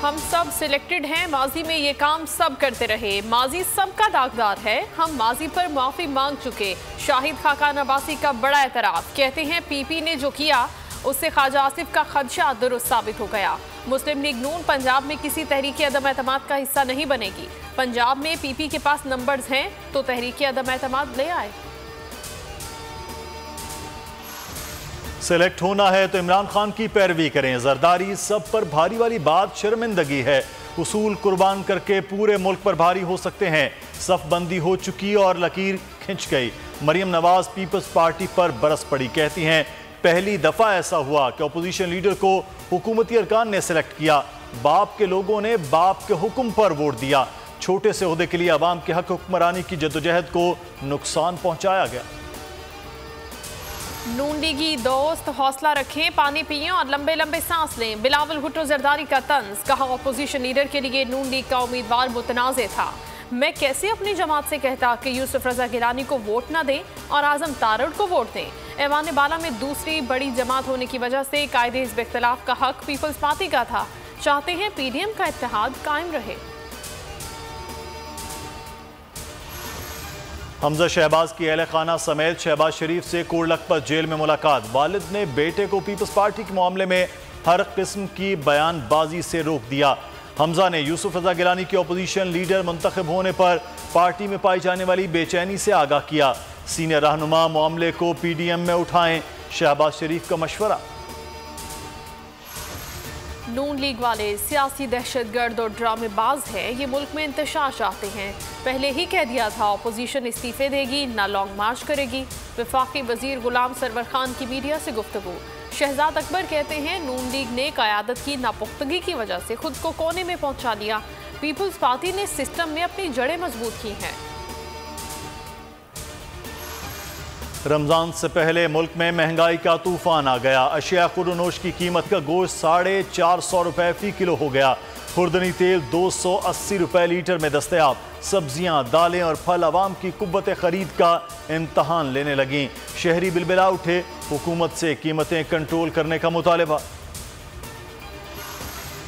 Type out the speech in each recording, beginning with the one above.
हम सब सिलेक्टेड हैं, माजी में ये काम सब करते रहे, माजी सबका दागदार है, हम माजी पर माफी मांग चुके। शाहिद खाकान अब्बासी का बड़ा एतराफ, कहते हैं पीपी ने जो किया उससे ख्वाजा आसिफ का खदशा दुरुस्त साबित हो गया। मुस्लिम लीग नून पंजाब में किसी तहरीक अदम एतमाद का हिस्सा नहीं बनेगी। पंजाब में पीपी के पास नंबर्स हैं तो तहरीक अदम एतमाद ले आए। सिलेक्ट होना है तो इमरान खान की पैरवी करें, जरदारी सब पर भारी वाली बात शर्मिंदगी है, उसूल कुर्बान करके पूरे मुल्क पर भारी हो सकते हैं। सफबंदी हो चुकी और लकीर खिंच गई। मरियम नवाज पीपल्स पार्टी पर बरस पड़ी, कहती हैं पहली दफा ऐसा हुआ कि अपोजिशन लीडर को हुकूमती अरकान ने सिलेक्ट किया, बाप के लोगों ने बाप के हुक्म पर वोट दिया। छोटे से ओहदे के लिए अवाम के हक हुक्मरानी की जद्दोजहद को नुकसान पहुंचाया गया। नून लीगी दोस्त हौसला रखें, पानी पिएं और लंबे लंबे सांस लें। बिलावल भुट्टो जरदारी का तंज, कहा अपोजिशन लीडर के लिए नून लीग का उम्मीदवार मुतनाज़े था। मैं कैसे अपनी जमात से कहता कि यूसुफ रजा गिलानी को वोट न दें और आजम तारड़ को वोट दें। ऐवान बाला में दूसरी बड़ी जमात होने की वजह से कायदे हिज़्ब इख्तिलाफ का हक पीपल्स पार्टी का था। चाहते हैं पीडीएम का इत्तेहाद कायम रहे। हमजा शहबाज की अहले खाना समेत शहबाज शरीफ से कोट लखपत जेल में मुलाकात। वालिद ने बेटे को पीपल्स पार्टी के मामले में हर किस्म की बयानबाजी से रोक दिया। हमजा ने यूसुफ रजा गिलानी के अपोजिशन लीडर मुंतखब होने पर पार्टी में पाई जाने वाली बेचैनी से आगाह किया। सीनियर रहनुमा मामले को पीडीएम में उठाएं, शहबाज शरीफ का मशवरा। नून लीग वाले सियासी दहशतगर्द और ड्रामेबाज हैं, ये मुल्क में इंतशार चाहते हैं। पहले ही कह दिया था अपोजिशन इस्तीफे देगी, ना लॉन्ग मार्च करेगी। वफाकी वजीर गुलाम सरवर खान की मीडिया से गुफ्तगू। शहजाद अकबर कहते हैं नून लीग ने क़यादत की नापुख्तगी की वजह से खुद को कोने में पहुंचा लिया। पीपल्स पार्टी ने सिस्टम में अपनी जड़ें मजबूत की हैं। रमजान से पहले मुल्क में महंगाई का तूफान आ गया। अशिया खुर्दनोश की कीमत का गोश्त 450 रुपए फी किलो हो गया। खुर्दनी तेल 280 रुपए लीटर में दस्तयाब। सब्जियां, दालें और फल अवाम की कुव्वत खरीद का इम्तहान लेने लगीं। शहरी बिलबिला उठे, हुकूमत से कीमतें कंट्रोल करने का मुतालबा।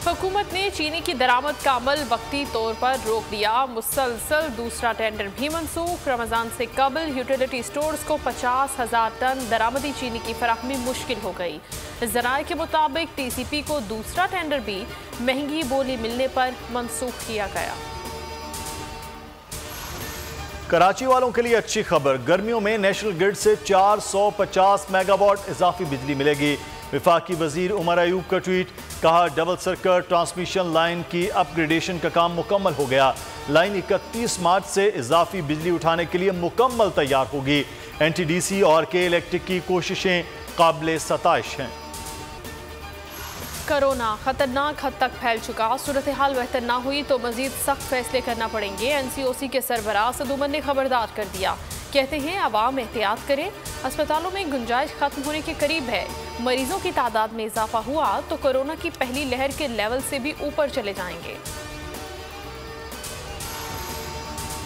हुकूमत ने चीनी की दरामद का अमल वक्ती तौर पर रोक दिया। मुसलसल दूसरा टेंडर भी मनसूख। रमजान से कबल यूटिलिटी स्टोर्स को 50,000 टन दरामदी चीनी की फराहमी मुश्किल हो गई। ज़राए के मुताबिक टीसीपी को दूसरा टेंडर भी महंगी बोली मिलने पर मनसूख किया गया। कराची वालों के लिए अच्छी खबर, गर्मियों में नेशनल ग्रिड से 450 मेगावाट इजाफी बिजली मिलेगी। वफाकी वजीर उमर अयूब का ट्वीट, कहा डबल सर्किट ट्रांसमिशन लाइन की अपग्रेडेशन का काम मुकम्मल हो गया। लाइन 31 मार्च से इजाफी बिजली उठाने के लिए मुकम्मल तैयार होगी। एनटीडीसी और के इलेक्ट्रिक की कोशिशें काबिल सताइश हैं। कोरोना खतरनाक हद तक फैल चुका, सूरत हाल बेहतर ना हुई तो मजीद सख्त फैसले करना पड़ेंगे। एनसीओसी के सरबराह सद उमर ने खबरदार कर दिया, कहते हैं आवाम एहतियात करें, अस्पतालों में गुंजाइश खत्म होने के करीब है। मरीजों की तादाद में इजाफा हुआ तो कोरोना की पहली लहर के लेवल से भी ऊपर चले जाएंगे।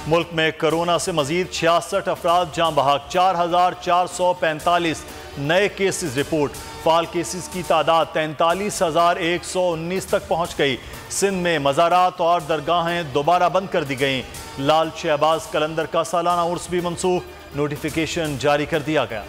मुल्क में कोरोना से मजीद 66 अफराद जान बहक, 4,445 नए केसेस रिपोर्ट। फाल केसेस की तादाद 43,119 तक पहुंच गई। सिंध में मज़ारात और दरगाहें दोबारा बंद कर दी गईं। लाल शहबाज कलंदर का सालाना उर्स भी मनसूख, नोटिफिकेशन जारी कर दिया गया।